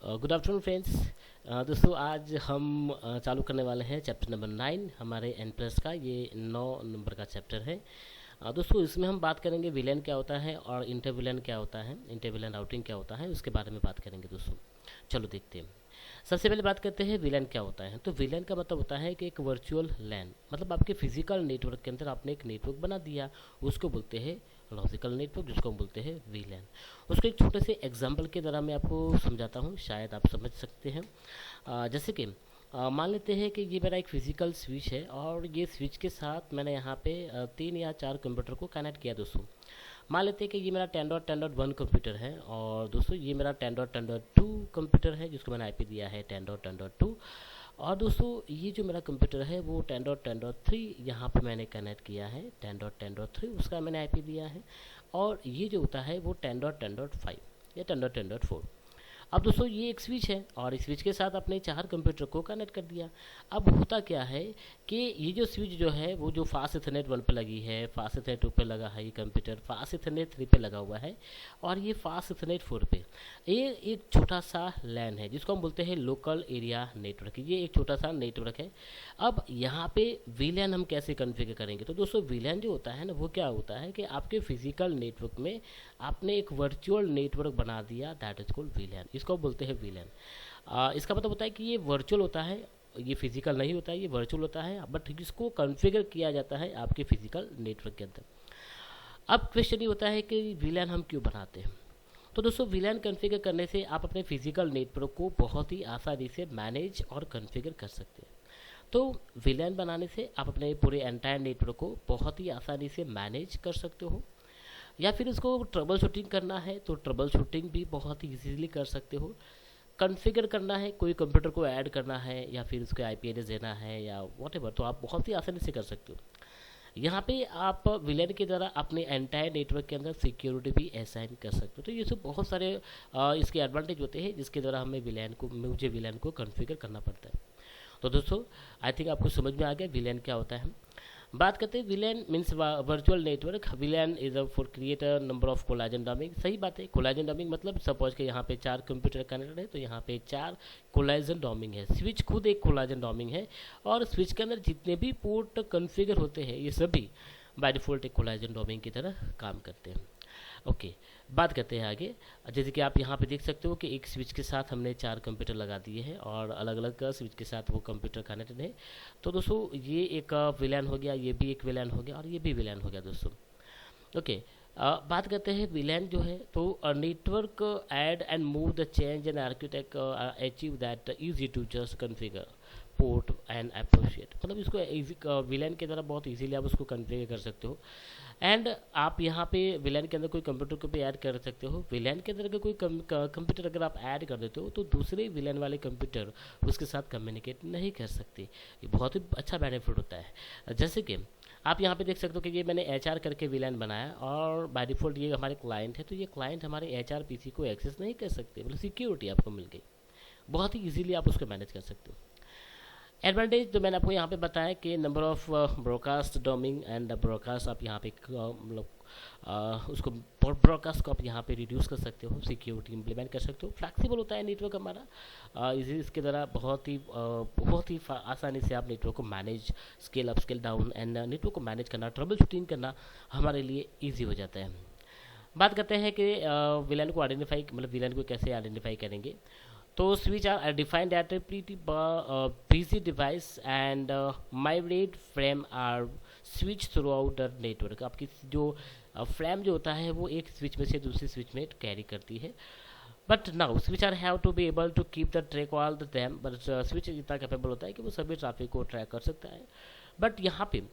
Good afternoon friends. दोस्तों आज हम चालू करने वाले हैं चैप्टर नंबर 9 हमारे एन प्लस का। ये 9 नंबर का चैप्टर है। दोस्तों इसमें हम बात करेंगे विलेन क्या होता है और इंटर विलेन क्या होता है, इंटर विलेन राउटिंग क्या होता है, उसके बारे में बात करेंगे दोस्तों। चलो देखते हैं। सबसे पहले बात करते हैं विलेन क्या होता है। तो विलेन का मतलब होता है कि एक वर्चुअल लैन, मतलब आपके फिजिकल नेटवर्क के अंदर आपने एक नेटवर्क बना दिया, उसको बोलते हैं लॉजिकल नेटवर्क, जिसको हम बोलते हैं वीलैन। उसको एक छोटे से एग्जांपल के द्वारा मैं आपको समझाता हूँ, शायद आप समझ सकते हैं। जैसे कि मान लेते हैं कि ये मेरा एक फिजिकल स्विच है और ये स्विच के साथ मैंने यहाँ पे 3 या 4 कंप्यूटर को कनेक्ट किया दोस्तों। मान लेते हैं कि ये मेरा 10.10.1 कंप्यूटर है और दोस्तों ये मेरा 10.10.2 कंप्यूटर है, जिसको मैंने आईपी दिया है 10.10.2। और दोस्तों ये जो मेरा कंप्यूटर है वो 10.10.3 यहाँ पे मैंने कनेक्ट किया है, 10.10.3 उसका मैंने आईपी दिया है। और ये जो होता है वो 10.10.5 या 10.10.4। अब दोस्तों ये एक स्विच है और इस स्विच के साथ अपने 4 कंप्यूटर को कनेक्ट कर दिया। अब होता क्या है कि ये जो स्विच जो है वो जो फास्ट इथरनेट 1 पे लगी है, फास्ट इथरनेट 2 पे लगा है, ये कंप्यूटर फास्ट इथरनेट 3 पे लगा हुआ है और ये फास्ट इथरनेट 4 पे। ये एक छोटा सा लैन है जिसको हम बोलते हैं लोकल एरिया नेटवर्क। ये एक छोटा सा नेटवर्क है। अब यहाँ पे वीलैन हम कैसे कॉन्फ़िगर करेंगे। तो दोस्तों वीलैन जो होता है ना, वो क्या होता है कि आपके फिजिकल नेटवर्क में आपने एक वर्चुअल नेटवर्क बना दिया, दैट इज कॉल्ड वीलैन। इसको बोलते हैं वीलैन। इसका मतलब होता है कि ये वर्चुअल होता है, ये फिजिकल नहीं होता है, ये वर्चुअल होता है, बट इसको कॉन्फ़िगर किया जाता है आपके फिजिकल नेटवर्क के अंदर। अब क्वेश्चन ये होता है कि वीलैन हम क्यों बनाते हैं। तो दोस्तों वीलैन कॉन्फ़िगर करने से आप अपने फिजिकल नेटवर्क को बहुत ही आसानी से मैनेज और कॉन्फ़िगर कर सकते हैं। तो वीलैन बनाने से आप अपने पूरे एंटायर नेटवर्क को बहुत ही आसानी से मैनेज कर सकते हो, या फिर उसको ट्रबल शूटिंग करना है तो ट्रबल शूटिंग भी बहुत ही इजीली कर सकते हो। कॉन्फ़िगर करना है, कोई कंप्यूटर को ऐड करना है या फिर उसको आईपी एड्रेस देना है या व्हाटएवर, तो आप बहुत ही आसानी से कर सकते हो। यहाँ पे आप विलेन के द्वारा अपने एंटायर नेटवर्क के अंदर सिक्योरिटी भी असाइन कर सकते हो। तो ये सब बहुत सारे इसके एडवांटेज होते हैं जिसके द्वारा मुझे विलेन को कॉन्फ़िगर करना पड़ता है। तो दोस्तों आई थिंक आपको समझ में आ गया विलेन क्या होता है। बात करते हैं VLAN means virtual network. VLAN is for create a number of collision domain. सही बात है, कोलाजन डॉमिंग मतलब सपोज के यहाँ पे 4 कंप्यूटर कनेक्टेड है तो यहाँ पे 4 कोलाजन डॉमिंग है। स्विच खुद एक कोलाजन डॉमिंग है और स्विच के अंदर जितने भी पोर्ट कॉन्फ़िगर होते हैं ये सभी बाय डिफ़ॉल्ट एक कोलाजन डॉमिंग की तरह काम करते हैं। ओके, बात करते हैं आगे। जैसे कि आप यहाँ पे देख सकते हो कि एक स्विच के साथ हमने 4 कंप्यूटर लगा दिए हैं और अलग अलग स्विच के साथ वो कंप्यूटर कनेक्टेड है। तो दोस्तों ये एक विलैन हो गया, ये भी एक विलैन हो गया और ये भी विलैन हो गया दोस्तों। ओके, बात करते हैं विलैन जो है तो network add and move the change and architect achieve that easy to just configure port and associate. मतलब इसको इजी विलेन के द्वारा बहुत इजीली आप उसको कॉन्फ़िगर कर सकते हो। एंड आप यहाँ पे विलेन के अंदर कोई कंप्यूटर को भी ऐड कर सकते हो। विलेन के अंदर अगर कोई कंप्यूटर अगर आप ऐड कर देते हो तो दूसरे विलेन वाले कंप्यूटर उसके साथ कम्युनिकेट नहीं कर सकते। ये बहुत ही अच्छा बेनिफिट होता है। जैसे कि आप यहाँ पे देख सकते हो कि ये मैंने एचआर करके विलेन बनाया और बाय डिफ़ॉल्ट ये हमारे क्लाइंट है, तो ये क्लाइंट हमारे एचआर पीसी को एक्सेस नहीं कर सकते, मतलब सिक्योरिटी आपको मिल गई। बहुत ही इजीली आप उसको मैनेज कर सकते हो। एडवांटेज तो मैंने आपको यहाँ पे बताया कि number of broadcast domain and broadcast आप यहाँ पे मतलब उसको ब्रॉडकास्ट को आप यहाँ पे रिड्यूस कर सकते हो, सिक्योरिटी इंप्लीमेंट कर सकते हो। फ्लैक्सिबल होता है नेटवर्क हमारा, इसके द्वारा बहुत ही आसानी से आप नेटवर्क को manage, scale up scale down and network को मैनेज करना, ट्रबल शूटिंग करना हमारे लिए ईजी हो जाता है। बात करते हैं कि विलेन को आइडेंटिफाई, मतलब विलेन को कैसे आइडेंटिफाई करेंगे। तो switch are defined at a pretty busy device and migrate frame are switch throughout the network। आपकी जो फ्रेम जो होता है वो एक स्विच में से दूसरी स्विच में कैरी करती है। But now switch are have to be able to keep the track all the time, but switch इतना कैपेबल होता है कि वो सभी ट्रैफिक को ट्रैक कर सकता है। बट यहाँ पे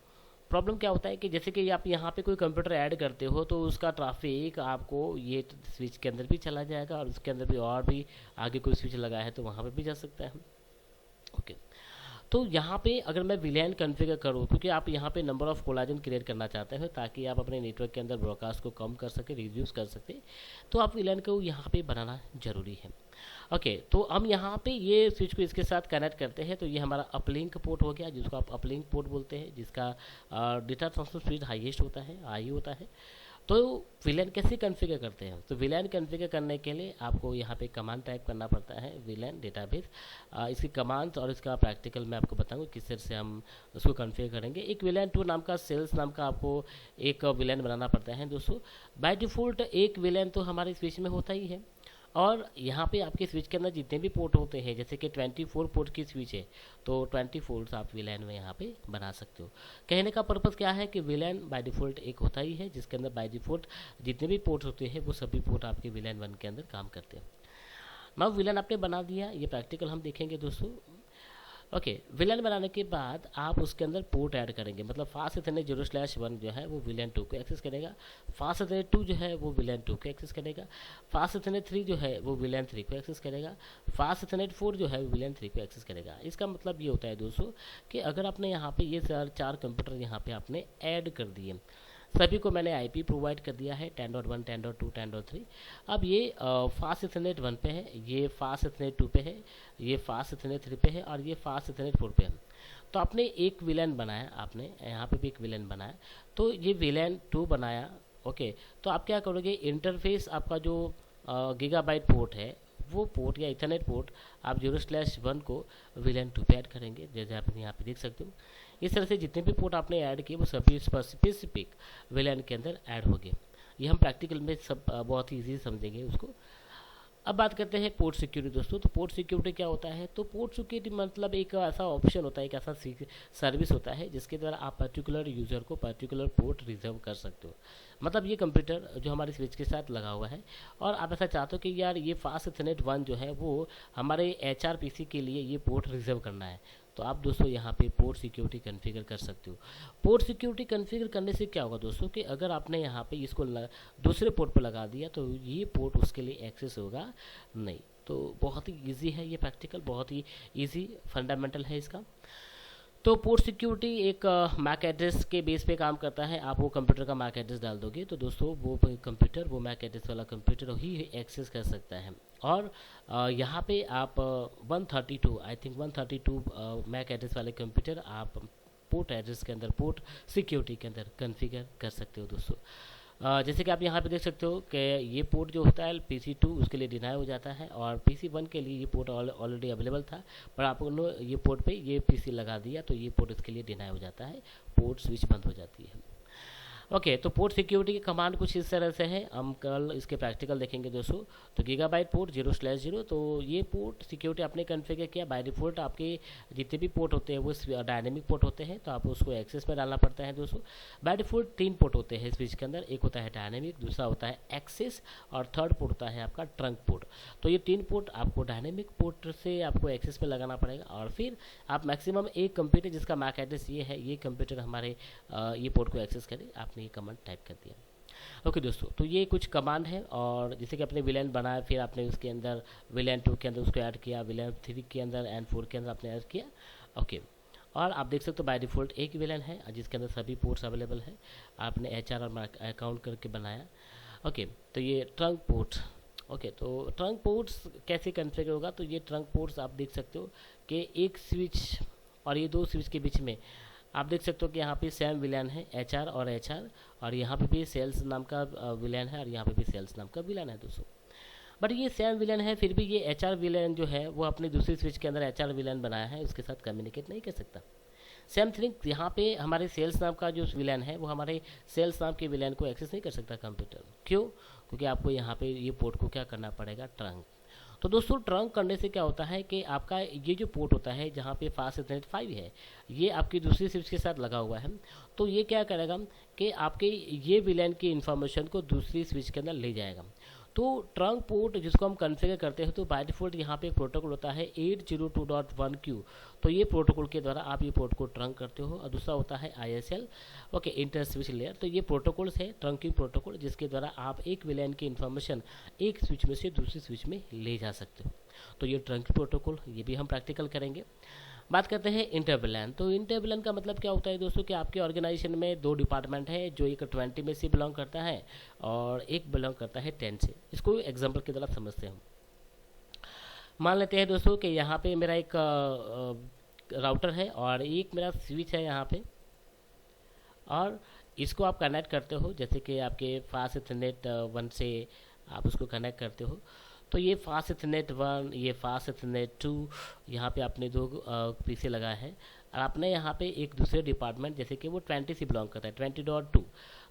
प्रॉब्लम क्या होता है कि जैसे कि आप यहाँ पे कोई कंप्यूटर ऐड करते हो तो उसका ट्रैफिक आपको ये स्विच के अंदर भी चला जाएगा और उसके अंदर भी और भी आगे कोई स्विच लगा है तो वहाँ पे भी जा सकता है। ओके, तो यहाँ पे अगर मैं विलेन कॉन्फ़िगर करूँ, क्योंकि आप यहाँ पे नंबर ऑफ कोलाजन क्रिएट करना चाहते हो ताकि आप अपने नेटवर्क के अंदर ब्रॉडकास्ट को कम कर सके, रिड्यूस कर सकते, तो आप विलेन को यहाँ पे बनाना जरूरी है। ओके, तो हम यहाँ पे ये स्विच को इसके साथ कनेक्ट करते हैं तो ये हमारा अपलिंक पोर्ट हो गया, जिसको आप अपलिंक पोर्ट बोलते हैं, जिसका डेटा ट्रांसफर स्पीड हाईएस्ट होता है, हाई होता है। तो विलेन कैसे कॉन्फ़िगर करते हैं? तो विलेन कॉन्फ़िगर करने के लिए आपको यहाँ पे कमांड टाइप करना पड़ता है, विलेन डेटाबेस। इसकी कमांड्स और इसका प्रैक्टिकल मैं आपको बताऊंगा किस तरह से हम उसको कॉन्फ़िगर करेंगे। एक विलेन 2 नाम का, सेल्स नाम का आपको एक विलेन बनाना पड़ता है दोस्तों। बाय डिफ़ॉल्ट एक विलेन तो हमारे स्विच में होता ही है, और यहाँ पे आपके स्विच के अंदर जितने भी पोर्ट होते हैं, जैसे कि 24 पोर्ट की स्विच है, तो 24 आप विलेन में यहाँ पे बना सकते हो। कहने का पर्पज़ क्या है कि विलेन बाय डिफ़ॉल्ट एक होता ही है, जिसके अंदर बाय डिफ़ॉल्ट जितने भी पोर्ट होते हैं वो सभी पोर्ट आपके विलेन 1 के अंदर काम करते हैं। नाउ विलेन आपने बना दिया, ये प्रैक्टिकल हम देखेंगे दोस्तों। ओके, विलेन बनाने के बाद आप उसके अंदर पोर्ट ऐड करेंगे, मतलब फास्ट इथरनेट 0/1 जो है वो विलेन 2 को एक्सेस करेगा, फास्ट इथरनेट 2 जो है वो विलेन 2 को एक्सेस करेगा, फास्ट इथरनेट 3 जो है वो विलेन 3 को एक्सेस करेगा, फास्ट इथरनेट 4 जो है वो विलेन 3 को एक्सेस करेगा। इसका मतलब ये होता है दोस्तों कि अगर आपने यहाँ पे ये चार कंप्यूटर यहाँ पे आपने ऐड कर दिए, सभी को मैंने आईपी प्रोवाइड कर दिया है 10.1, 10.2, 10.3। अब ये फास्ट इथरनेट 1 पे है, ये फास्ट इथरनेट 2 पे है, ये फास्ट इथरनेट 3 पे है, और ये फास्ट इथरनेट 4 पे है। तो आपने एक विलेन बनाया, आपने यहाँ पे भी एक विलेन बनाया, तो ये विलेन 2 बनाया। ओके, तो आप क्या करोगे, इंटरफेस आपका जो गीगाबाइट पोर्ट है, वो पोर्ट या इथरनेट पोर्ट आप 0/1 को विलेन 2 पे ऐड करेंगे, जैसे आप यहाँ पे देख सकते हो। इस तरह से जितने भी पोर्ट आपने ऐड किए वो सभी स्पेसिफिक विलेन के अंदर ऐड हो गए। ये हम प्रैक्टिकल में सब बहुत ही ईजी समझेंगे उसको। अब बात करते हैं पोर्ट सिक्योरिटी दोस्तों। तो पोर्ट सिक्योरिटी क्या होता है? तो पोर्ट सिक्योरिटी मतलब एक ऐसा ऑप्शन होता है, एक ऐसा सर्विस होता है जिसके द्वारा आप पर्टिकुलर यूज़र को पर्टिकुलर पोर्ट रिजर्व कर सकते हो। मतलब ये कंप्यूटर जो हमारे स्विच के साथ लगा हुआ है, और आप ऐसा चाहते हो कि यार ये फास्ट इथरनेट 1 जो है वो हमारे HRPC के लिए ये पोर्ट रिजर्व करना है, तो आप दोस्तों यहाँ पे पोर्ट सिक्योरिटी कॉन्फ़िगर कर सकते हो। पोर्ट सिक्योरिटी कॉन्फ़िगर करने से क्या होगा दोस्तों कि अगर आपने यहाँ पे इसको दूसरे पोर्ट पर लगा दिया तो ये पोर्ट उसके लिए एक्सेस होगा नहीं। तो बहुत ही इजी है ये प्रैक्टिकल, बहुत ही इजी फंडामेंटल है इसका। तो पोर्ट सिक्योरिटी एक मैक एड्रेस के बेस पे काम करता है। आप वो कंप्यूटर का मैक एड्रेस डाल दोगे तो दोस्तों वो कंप्यूटर, वो मैक एड्रेस वाला कंप्यूटर ही एक्सेस कर सकता है। और यहाँ पे आप 132, आई थिंक 132 मैक एड्रेस वाले कंप्यूटर आप पोर्ट एड्रेस के अंदर, पोर्ट सिक्योरिटी के अंदर कॉन्फ़िगर कर सकते हो दोस्तों। जैसे कि आप यहाँ पे देख सकते हो कि ये पोर्ट जो होता है PC2 उसके लिए डिनाई हो जाता है, और PC1 के लिए ये पोर्ट ऑलरेडी अवेलेबल था, पर आप उन्होंने ये पोर्ट पे ये PC लगा दिया तो ये पोर्ट इसके लिए डिनाई हो जाता है, पोर्ट स्विच बंद हो जाती है। ओके, तो पोर्ट सिक्योरिटी की कमांड कुछ इस तरह से है, हम कल इसके प्रैक्टिकल देखेंगे दोस्तों। तो गीगाबाइट पोर्ट 0/0, तो ये पोर्ट सिक्योरिटी आपने कॉन्फ़िगर किया। बाय डिफ़ॉल्ट आपके जितने भी पोर्ट होते हैं वो डायनेमिक पोर्ट होते हैं, तो आपको उसको एक्सेस में डालना पड़ता है दोस्तों। बाय डिफ़ॉल्ट 3 पोर्ट होते हैं स्विच के अंदर, एक होता है डायनेमिक, दूसरा होता है एक्सेस, और थर्ड पोर्ट होता है आपका ट्रंक पोर्ट। तो ये 3 पोर्ट आपको डायनेमिक पोर्ट से आपको एक्सेस में लगाना पड़ेगा, और फिर आप मैक्सिमम एक कंप्यूटर जिसका मैक एड्रेस ये है, ये कंप्यूटर हमारे ये पोर्ट को एक्सेस करे, आपने ये कमांड टाइप कर दिया। ओके दोस्तों, तो ये कुछ कमांड है, और जैसे कि आपने विलेन बनाया, फिर आपने उसके अंदर विलेन 2 के अंदर उसको ऐड किया, विलेन 3 के अंदर एंड 4 के अंदर आपने ऐड किया। ओके, और आप देख सकते हो बाय डिफ़ॉल्ट एक विलेन है जिसके अंदर सभी पोर्ट्स अवेलेबल है, आपने HR और अकाउंट करके बनाया। ओके, तो ये ट्रंक पोर्ट। ओके, तो ट्रंक पोर्ट्स कैसे कॉन्फ़िगर होगा? तो ये ट्रंक पोर्ट्स आप देख सकते हो कि एक स्विच और ये 2 स्विच के बीच में आप देख सकते हो कि यहाँ पे सेम विलेन है, HR और HR, और यहाँ पे भी सेल्स नाम का विलेन है, और यहाँ पे भी सेल्स नाम का विलेन है दोस्तों। बट ये सेम विलेन है, फिर भी ये HR विलेन जो है वो अपने दूसरी स्विच के अंदर HR विलेन बनाया है, उसके साथ कम्युनिकेट नहीं कर सकता। सेम थिंग यहाँ पे हमारे सेल्स नाम का जो विलेन है वो हमारे सेल्स नाम के विलेन को एक्सेस नहीं कर सकता कंप्यूटर। क्यों? क्योंकि आपको यहाँ पे ये पोर्ट को क्या करना पड़ेगा, ट्रंक। तो दोस्तों ट्रंक करने से क्या होता है कि आपका ये जो पोर्ट होता है जहाँ पे फास्ट इथरनेट 5 है, ये आपकी दूसरी स्विच के साथ लगा हुआ है, तो ये क्या करेगा कि आपके ये विलेन की इन्फॉर्मेशन को दूसरी स्विच के अंदर ले जाएगा। तो ट्रंक पोर्ट जिसको हम कॉन्फ़िगर करते हैं, तो बाय डिफ़ॉल्ट यहाँ पे एक प्रोटोकॉल होता है 802.1q, तो ये प्रोटोकॉल के द्वारा आप ये पोर्ट को ट्रंक करते हो। और दूसरा होता है ISL, okay, inter switch layer. तो ये प्रोटोकॉल्स है, ट्रंकिंग प्रोटोकॉल, जिसके द्वारा आप एक विलेन की इन्फॉर्मेशन एक स्विच में से दूसरी स्विच में ले जा सकते हो। तो ये ट्रंकिंग प्रोटोकॉल, ये भी हम प्रैक्टिकल करेंगे। बात करते हैं इंटरविलेन। तो इंटरविलेन का मतलब क्या होता है दोस्तों कि आपके ऑर्गेनाइजेशन में 2 डिपार्टमेंट है, जो एक 20 में से बिलोंग करता है और एक बिलोंग करता है 10 से। इसको एग्जांपल की तरह समझते हैं। मान लेते हैं दोस्तों कि यहाँ पे मेरा एक राउटर है और एक मेरा स्विच है यहाँ पे, और इसको आप कनेक्ट करते हो, जैसे कि आपके फास्ट इथरनेट 1 से आप उसको कनेक्ट करते हो, तो ये फास्ट इथरनेट 1, ये फास्ट इथरनेट 2, यहाँ पे आपने दो पीसी लगाया है। और आपने यहाँ पे एक दूसरे डिपार्टमेंट, जैसे कि वो 20 से बिलोंग करता है, 20.2,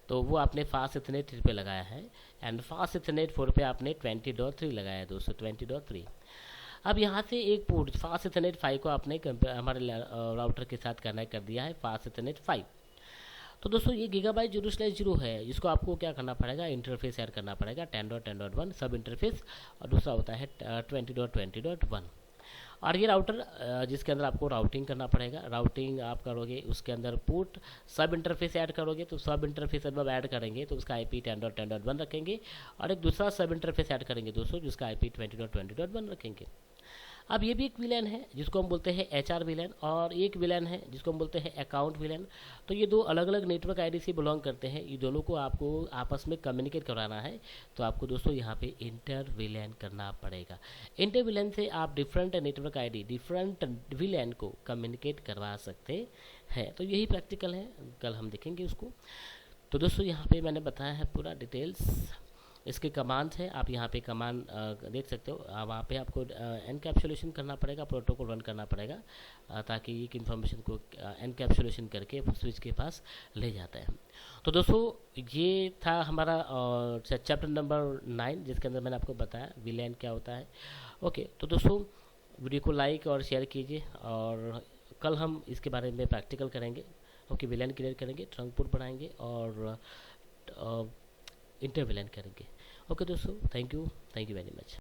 तो वो आपने फास्ट इथरनेट 3 पे लगाया है, एंड फास्ट इथरनेट 4 पे आपने 20.3 लगाया है दोस्तों, 20.3। अब यहाँ से एक पोर्ट फास्ट इथरनेट 5 को आपने हमारे राउटर के साथ कनेक्ट कर दिया है, फास्ट इथरनेट 5। तो दोस्तों ये गीगाबाइट 0/0 है, जिसको आपको क्या करना पड़ेगा, इंटरफेस ऐड करना पड़ेगा, 10.10.1 सब इंटरफेस, और दूसरा होता है 20.20.1। और ये राउटर जिसके अंदर आपको राउटिंग करना पड़ेगा, राउटिंग आप करोगे, उसके अंदर पोर्ट सब इंटरफेस ऐड करोगे, तो सब इंटरफेस जब ऐड करेंगे तो उसका IP 10.10.1 रखेंगे, और एक दूसरा सब इंटरफेस ऐड करेंगे दोस्तों, जिसका IP 20.20.1 रखेंगे। अब ये भी एक विलेन है जिसको हम बोलते हैं HR विलेन, और एक विलेन है जिसको हम बोलते हैं अकाउंट विलेन। तो ये दो अलग अलग नेटवर्क आईडी से बिलोंग करते हैं, ये दोनों को आपको आपस में कम्युनिकेट कराना है, तो आपको दोस्तों यहाँ पे इंटर विलेन करना पड़ेगा। इंटर विलेन से आप different network ID, different villain को कम्युनिकेट करवा सकते हैं। तो यही प्रैक्टिकल है, कल हम देखेंगे उसको। तो दोस्तों यहाँ पे मैंने बताया है पूरा डिटेल्स, इसके कमांड है, आप यहाँ पे कमांड देख सकते हो। वहाँ पे आपको एनकैप्सुलेशन करना पड़ेगा, प्रोटोकॉल रन करना पड़ेगा, ताकि एक इन्फॉर्मेशन को एनकैप्सुलेशन करके स्विच के पास ले जाता है। तो दोस्तों ये था हमारा चैप्टर नंबर 9, जिसके अंदर मैंने आपको बताया विलेन क्या होता है। ओके, तो दोस्तों वीडियो को लाइक और शेयर कीजिए, और कल हम इसके बारे में प्रैक्टिकल करेंगे। ओके, विलेन क्लियर करेंगे, ट्रंक पोर्ट बनाएंगे, और इंटर विलेन करेंगे। ओके दोस्तों, थैंक यू वेरी मच।